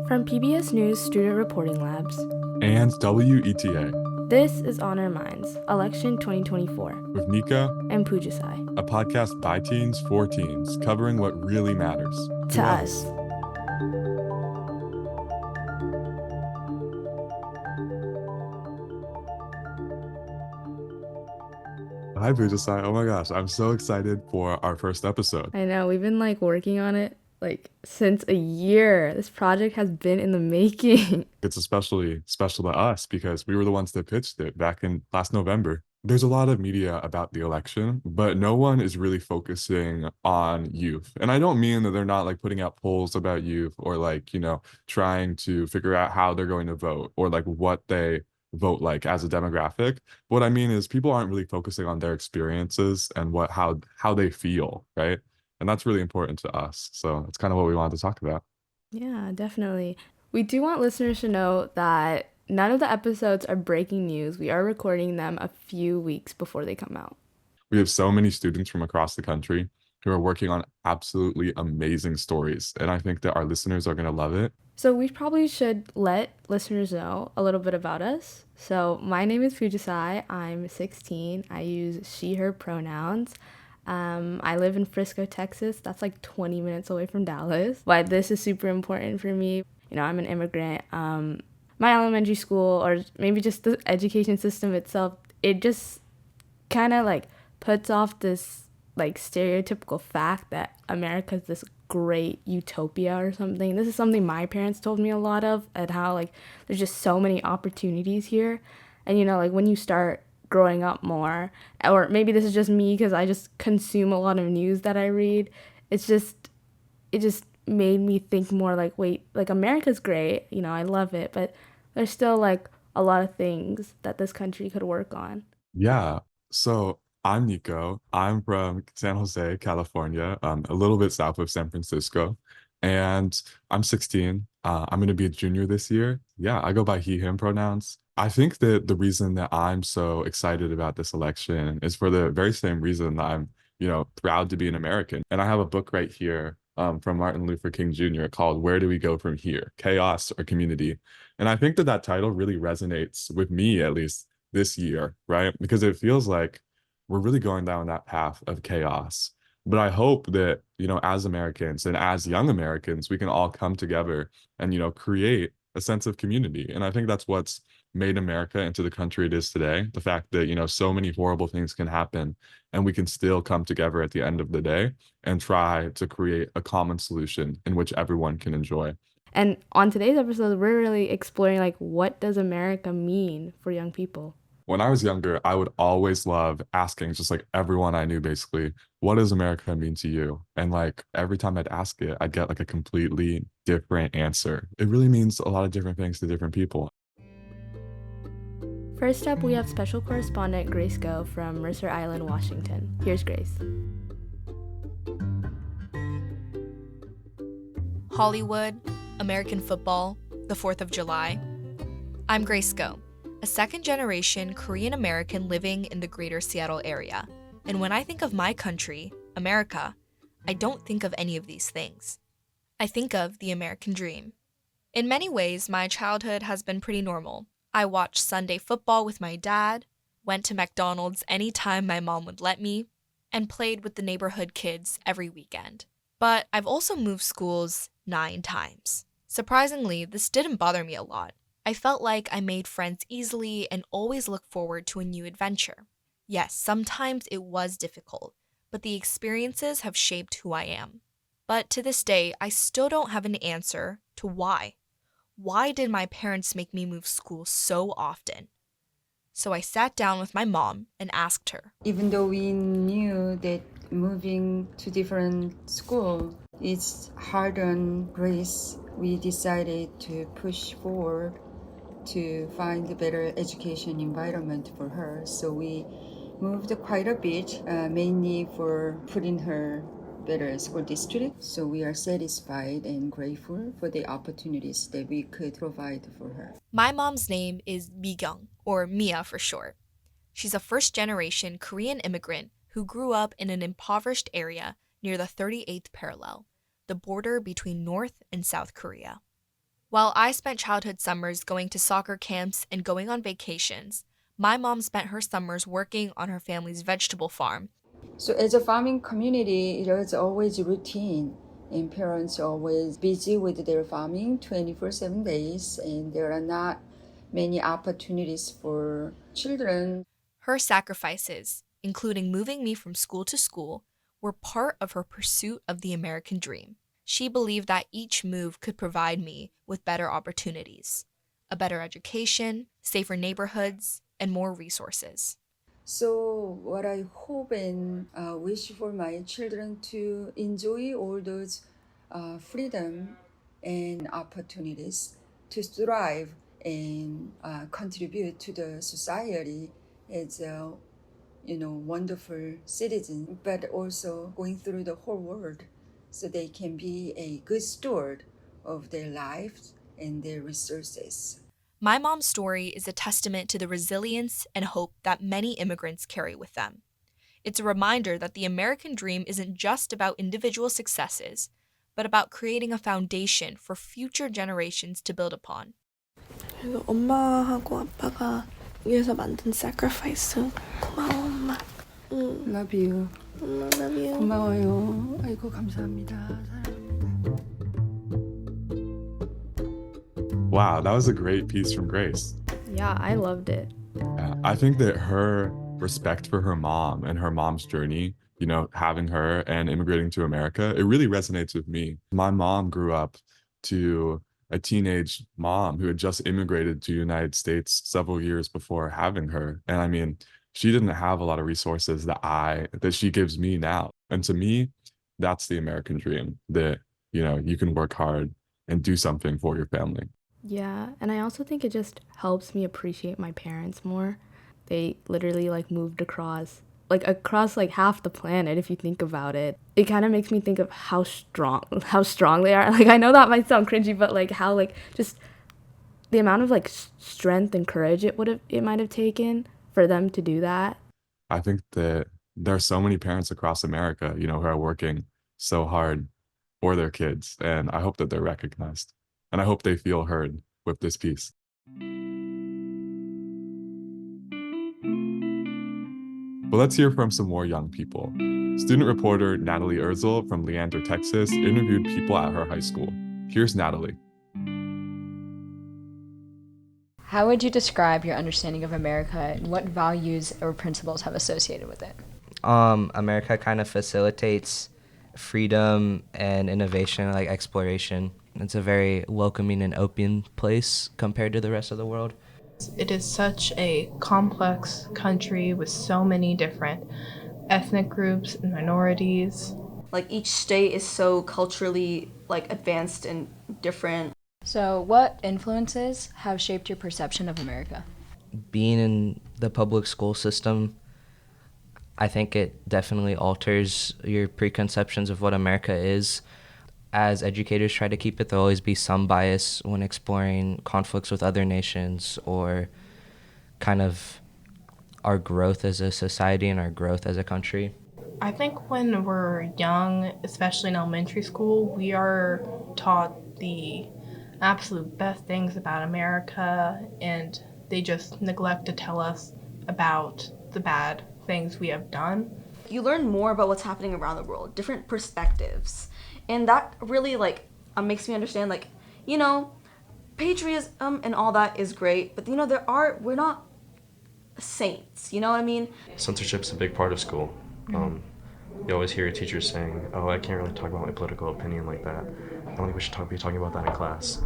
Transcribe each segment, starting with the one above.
From PBS News Student Reporting Labs and WETA this is On Our Minds, Election 2024, with Nika and Pujasai. a podcast by teens for teens, covering what really matters To us. Hi, Pujasai. Oh my gosh, I'm so excited for our first episode. I know, we've been working on it since a year. This project has been in the making. It's especially special to us because we were the ones that pitched it back in last November. There's a lot of media about the election, but no one is really focusing on youth. And I don't mean that they're not putting out polls about youth or trying to figure out how they're going to vote or what they vote as a demographic. What I mean is people aren't really focusing on their experiences and how they feel, right? And that's really important to us. So that's kind of what we wanted to talk about. Yeah, definitely. We do want listeners to know that none of the episodes are breaking news. We are recording them a few weeks before they come out. We have so many students from across the country who are working on absolutely amazing stories. And I think that our listeners are going to love it. So we probably should let listeners know a little bit about us. So my name is Pujasai. I'm 16. I use she, her pronouns. I live in Frisco, Texas. That's 20 minutes away from Dallas. Why this is super important for me. I'm an immigrant. My elementary school, or maybe just the education system itself, it just kind of puts off this stereotypical fact that America's this great utopia or something. This is something my parents told me a lot of, and how there's just so many opportunities here. And when you start growing up more, or maybe this is just me because I just consume a lot of news that I read, it just made me think more wait, America's great, I love it, but there's still a lot of things that this country could work on. Yeah. So I'm Nico. I'm from San Jose, California, a little bit south of San Francisco. And I'm 16. I'm going to be a junior this year. Yeah, I go by he, him pronouns. I think that the reason that I'm so excited about this election is for the very same reason that I'm, proud to be an American. And I have a book right here from Martin Luther King Jr. called Where Do We Go From Here? Chaos or Community? And I think that that title really resonates with me, at least this year, right? Because it feels like we're really going down that path of chaos. But I hope that, as Americans and as young Americans, we can all come together and, create a sense of community. And I think that's what's made America into the country it is today. The fact that, so many horrible things can happen and we can still come together at the end of the day and try to create a common solution in which everyone can enjoy. And on today's episode, we're really exploring what does America mean for young people? When I was younger, I would always love asking just everyone I knew basically, what does America mean to you? And every time I'd ask it, I'd get a completely different answer. It really means a lot of different things to different people. First up, we have special correspondent Grace Go from Mercer Island, Washington. Here's Grace. Hollywood, American football, the 4th of July. I'm Grace Go, a second-generation Korean American living in the greater Seattle area. And when I think of my country, America, I don't think of any of these things. I think of the American dream. In many ways, my childhood has been pretty normal. I watched Sunday football with my dad, went to McDonald's anytime my mom would let me, and played with the neighborhood kids every weekend. But I've also moved schools 9 times. Surprisingly, this didn't bother me a lot. I felt like I made friends easily and always looked forward to a new adventure. Yes, sometimes it was difficult, but the experiences have shaped who I am. But to this day, I still don't have an answer to why. Why did my parents make me move schools so often? So I sat down with my mom and asked her. Even though we knew that moving to different school is hard on Grace, we decided to push forward to find a better education environment for her. So we moved quite a bit, mainly for putting her better school district. So we are satisfied and grateful for the opportunities that we could provide for her. My mom's name is Migyung, or Mia for short. She's a first-generation Korean immigrant who grew up in an impoverished area near the 38th parallel, the border between North and South Korea. While I spent childhood summers going to soccer camps and going on vacations, my mom spent her summers working on her family's vegetable farm. So as a farming community, there's always routine, and parents are always busy with their farming 24/7 days, and there are not many opportunities for children. Her sacrifices, including moving me from school to school, were part of her pursuit of the American dream. She believed that each move could provide me with better opportunities, a better education, safer neighborhoods, and more resources. So what I hope and wish for my children to enjoy all those freedom and opportunities to thrive and contribute to the society as a wonderful citizen, but also going through the whole world so they can be a good steward of their lives and their resources. My mom's story is a testament to the resilience and hope that many immigrants carry with them. It's a reminder that the American dream isn't just about individual successes, but about creating a foundation for future generations to build upon. 그래서 엄마하고 아빠가 위해서 만든 sacrifice. 고마워 엄마. Love you. 엄마 love you. 고마워요. 아이고 감사합니다. 사랑합니다. Wow, that was a great piece from Grace. Yeah, I loved it. Yeah, I think that her respect for her mom and her mom's journey, having her and immigrating to America, it really resonates with me. My mom grew up to a teenage mom who had just immigrated to the United States several years before having her. And I mean, she didn't have a lot of resources that she gives me now. And to me, that's the American dream, that, you can work hard and do something for your family. Yeah, and I also think it just helps me appreciate my parents more. They literally moved across half the planet if you think about it. It kind of makes me think of how strong they are. I know that might sound cringy, but how just the amount of strength and courage it might have taken for them to do that. I think that there are so many parents across America, who are working so hard for their kids, and I hope that they're recognized. And I hope they feel heard with this piece. But let's hear from some more young people. Student reporter Natalie Erzel from Leander, Texas, interviewed people at her high school. Here's Natalie. How would you describe your understanding of America and what values or principles have associated with it? America kind of facilitates freedom and innovation, like exploration. It's a very welcoming and open place compared to the rest of the world. It is such a complex country with so many different ethnic groups and minorities. Each state is so culturally advanced and different. So, what influences have shaped your perception of America? Being in the public school system, I think it definitely alters your preconceptions of what America is. As educators try to keep it, there'll always be some bias when exploring conflicts with other nations or kind of our growth as a society and our growth as a country. I think when we're young, especially in elementary school, we are taught the absolute best things about America, and they just neglect to tell us about the bad things we have done. You learn more about what's happening around the world, different perspectives. And that really makes me understand patriotism and all that is great, but we're not saints, you know what I mean? Censorship's a big part of school. You always hear your teachers saying, "Oh, I can't really talk about my political opinion like that. I don't think we should be talking about that in class."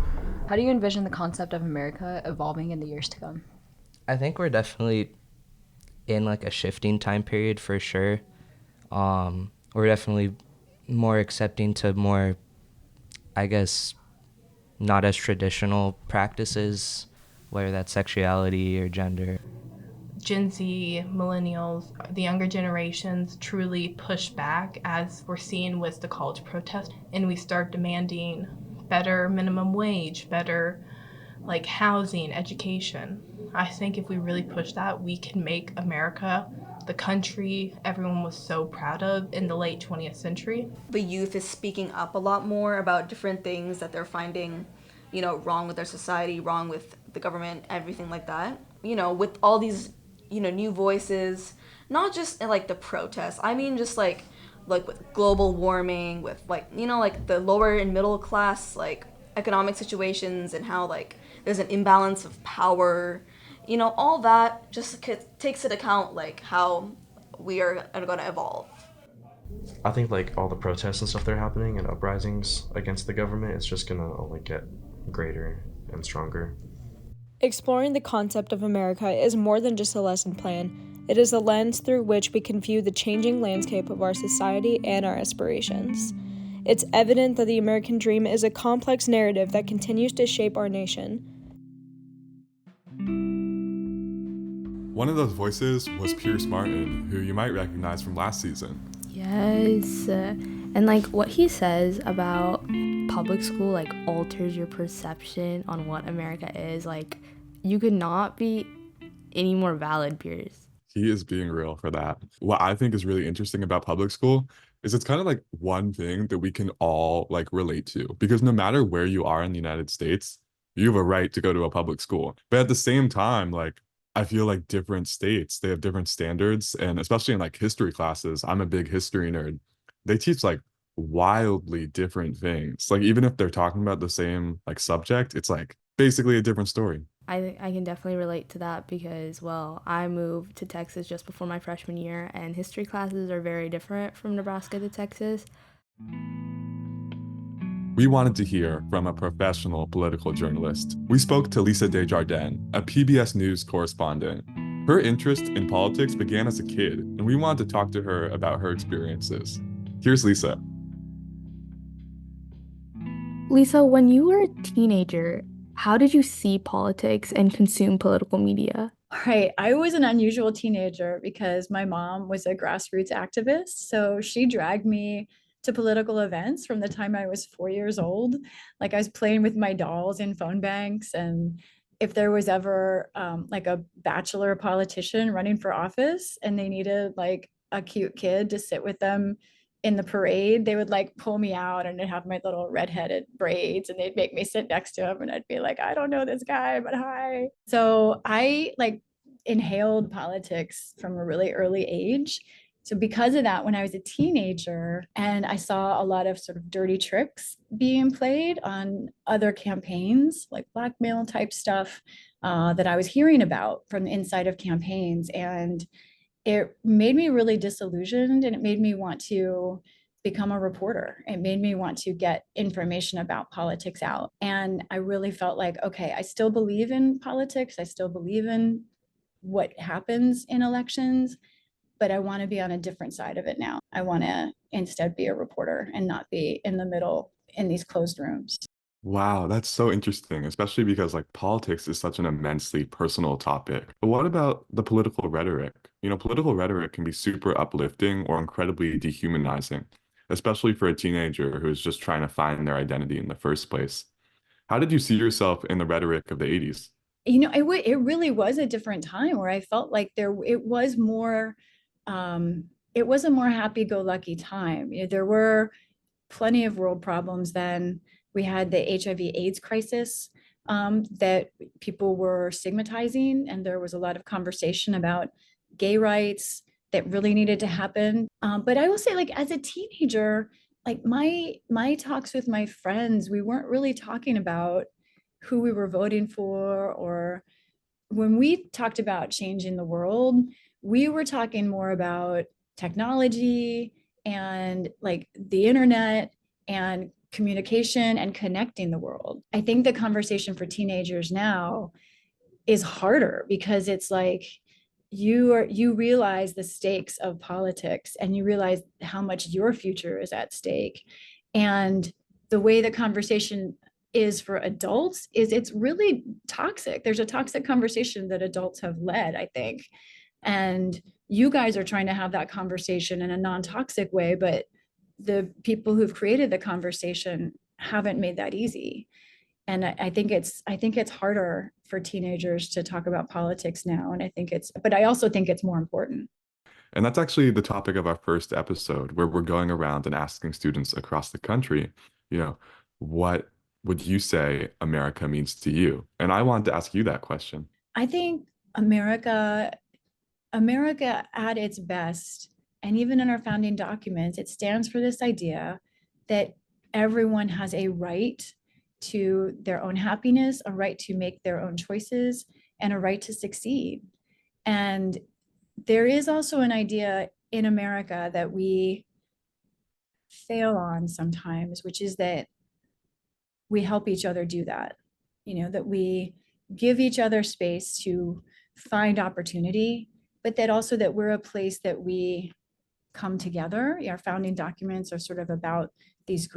How do you envision the concept of America evolving in the years to come? I think we're definitely in a shifting time period for sure. We're definitely more accepting to more, I guess, not as traditional practices, whether that's sexuality or gender. Gen Z, millennials, the younger generations truly push back, as we're seeing with the college protest, and we start demanding better minimum wage, better housing, education. I think if we really push that, we can make America the country everyone was so proud of in the late 20th century. The youth is speaking up a lot more about different things that they're finding wrong with our society, wrong with the government, everything like that. With all these, new voices, not just in, like, the protests. I mean, just like with global warming, with like, like the lower and middle class, like economic situations, and how like there's an imbalance of power. All that just takes into account like how we are going to evolve. I think like all the protests and stuff that are happening and uprisings against the government, it's just gonna only get greater and stronger. Exploring the concept of America is more than just a lesson plan. It is a lens through which we can view the changing landscape of our society and our aspirations. It's evident that the American dream is a complex narrative that continues to shape our nation. One of those voices was Pierce Martin, who you might recognize from last season. Yes. And like what he says about public school like alters your perception on what America is. Like you could not be any more valid, Pierce. He is being real for that. What I think is really interesting about public school is it's kind of like one thing that we can all like relate to, because no matter where you are in the United States, you have a right to go to a public school. But at the same time, like I feel like different states, they have different standards. And especially in like history classes, I'm a big history nerd. They teach like wildly different things. Like even if they're talking about the same like subject, it's like basically a different story. I can definitely relate to that because, well, I moved to Texas just before my freshman year, and history classes are very different from Nebraska to Texas. We wanted to hear from a professional political journalist. We spoke to Lisa Desjardins, a PBS News correspondent. Her interest in politics began as a kid, and we wanted to talk to her about her experiences. Here's Lisa. Lisa, when you were a teenager, how did you see politics and consume political media? Right. I was an unusual teenager because my mom was a grassroots activist. So she dragged me to political events from the time I was 4 years old. Like I was playing with my dolls in phone banks. And if there was ever like a bachelor politician running for office and they needed like a cute kid to sit with them in the parade, they would like pull me out and I'd have my little redheaded braids and they'd make me sit next to him and I'd be like, I don't know this guy, but hi. So I like inhaled politics from a really early age. So because of that, when I was a teenager and I saw a lot of sort of dirty tricks being played on other campaigns, like blackmail type stuff that I was hearing about from the inside of campaigns, and it made me really disillusioned and it made me want to become a reporter. It made me want to get information about politics out. And I really felt like, okay, I still believe in politics. I still believe in what happens in elections, but I want to be on a different side of it now. I want to instead be a reporter and not be in the middle in these closed rooms. Wow, that's so interesting, especially because like politics is such an immensely personal topic. But what about the political rhetoric? You know, political rhetoric can be super uplifting or incredibly dehumanizing, especially for a teenager who is just trying to find their identity in the first place. How did you see yourself in the rhetoric of the 80s? You know, it really was a different time where I felt like it was more, it was a more happy-go-lucky time. You know, there were plenty of world problems then. We had the HIV/AIDS crisis that people were stigmatizing, and there was a lot of conversation about gay rights that really needed to happen. But I will say, like, as a teenager, like my talks with my friends, we weren't really talking about who we were voting for, or when we talked about changing the world, we were talking more about technology and like the internet and communication and connecting the world. I think the conversation for teenagers now is harder because it's like you realize the stakes of politics and you realize how much your future is at stake. And the way the conversation is for adults is it's really toxic. There's a toxic conversation that adults have led, I think. And you guys are trying to have that conversation in a non-toxic way, but the people who've created the conversation haven't made that easy. And I think it's harder for teenagers to talk about politics now. And but I also think it's more important. And that's actually the topic of our first episode, where we're going around and asking students across the country, you know, what would you say America means to you? And I wanted to ask you that question. I think America at its best, and even in our founding documents, it stands for this idea that everyone has a right to their own happiness, a right to make their own choices, and a right to succeed. And there is also an idea in America that we fail on sometimes, which is that we help each other do that, that we give each other space to find opportunity, but that also that we're a place that we come together. Our founding documents are sort of about this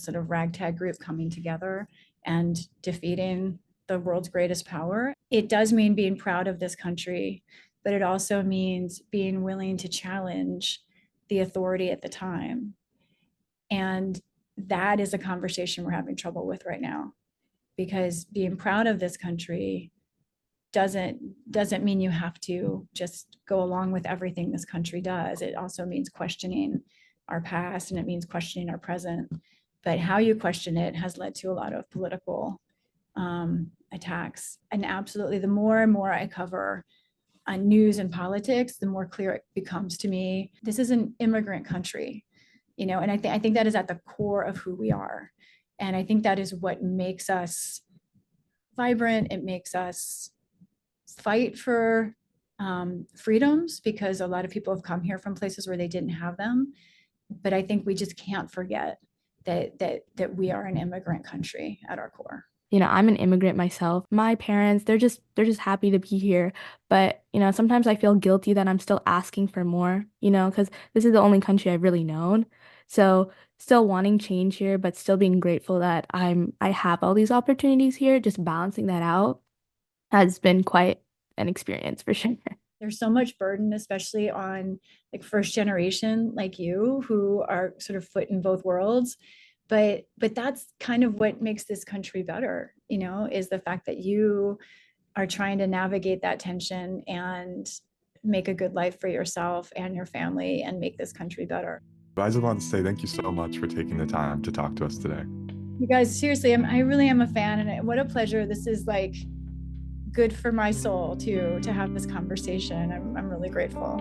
sort of ragtag group coming together and defeating the world's greatest power. It does mean being proud of this country, but it also means being willing to challenge the authority at the time. And that is a conversation we're having trouble with right now, because being proud of this country doesn't mean you have to just go along with everything this country does. It also means questioning our past, and it means questioning our present. But how you question it has led to a lot of political attacks. And absolutely, the more and more I cover on news and politics, the more clear it becomes to me, this is an immigrant country, and I think that is at the core of who we are. And I think that is what makes us vibrant. It makes us fight for freedoms, because a lot of people have come here from places where they didn't have them. But I think we just can't forget that we are an immigrant country at our core. I'm an immigrant myself. My parents, they're just happy to be here. But, sometimes I feel guilty that I'm still asking for more, because this is the only country I've really known. So still wanting change here, but still being grateful that I have all these opportunities here. Just balancing that out has been quite an experience for sure. There's so much burden, especially on like first generation like you, who are sort of foot in both worlds. But that's kind of what makes this country better, is the fact that you are trying to navigate that tension and make a good life for yourself and your family and make this country better. I just want to say thank you so much for taking the time to talk to us today. You guys, seriously, I really am a fan, and what a pleasure. This is like good for my soul to have this conversation. I'm really grateful.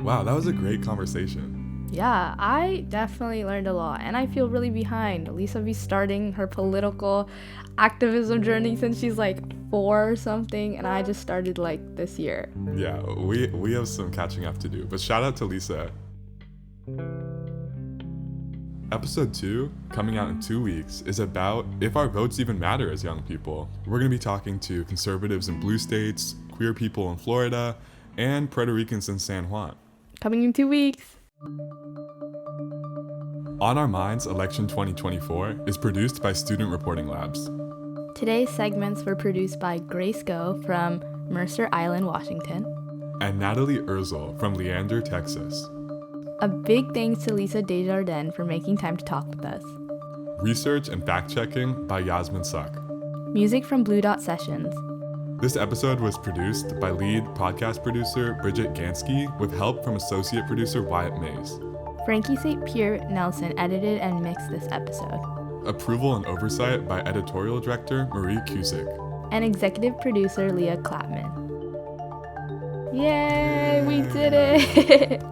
Wow, that was a great conversation. Yeah, I definitely learned a lot, and I feel really behind. Lisa be starting her political activism journey since she's like 4 or something, and I just started like this year. Yeah, we have some catching up to do, but shout out to Lisa. Episode 2, coming out in 2 weeks, is about if our votes even matter as young people. We're going to be talking to conservatives in blue states, queer people in Florida, and Puerto Ricans in San Juan. Coming in 2 weeks. On Our Minds Election 2024 is produced by Student Reporting Labs. Today's segments were produced by Grace Go from Mercer Island, Washington, and Natalie Erzel from Leander, Texas. A big thanks to Lisa Desjardins for making time to talk with us. Research and fact-checking by Yasmin Suck. Music from Blue Dot Sessions. This episode was produced by lead podcast producer Bridget Gansky with help from associate producer Wyatt Mays. Frankie St. Pierre Nelson edited and mixed this episode. Approval and oversight by editorial director Marie Cusick. And executive producer Leah Clapman. Yay, we did it!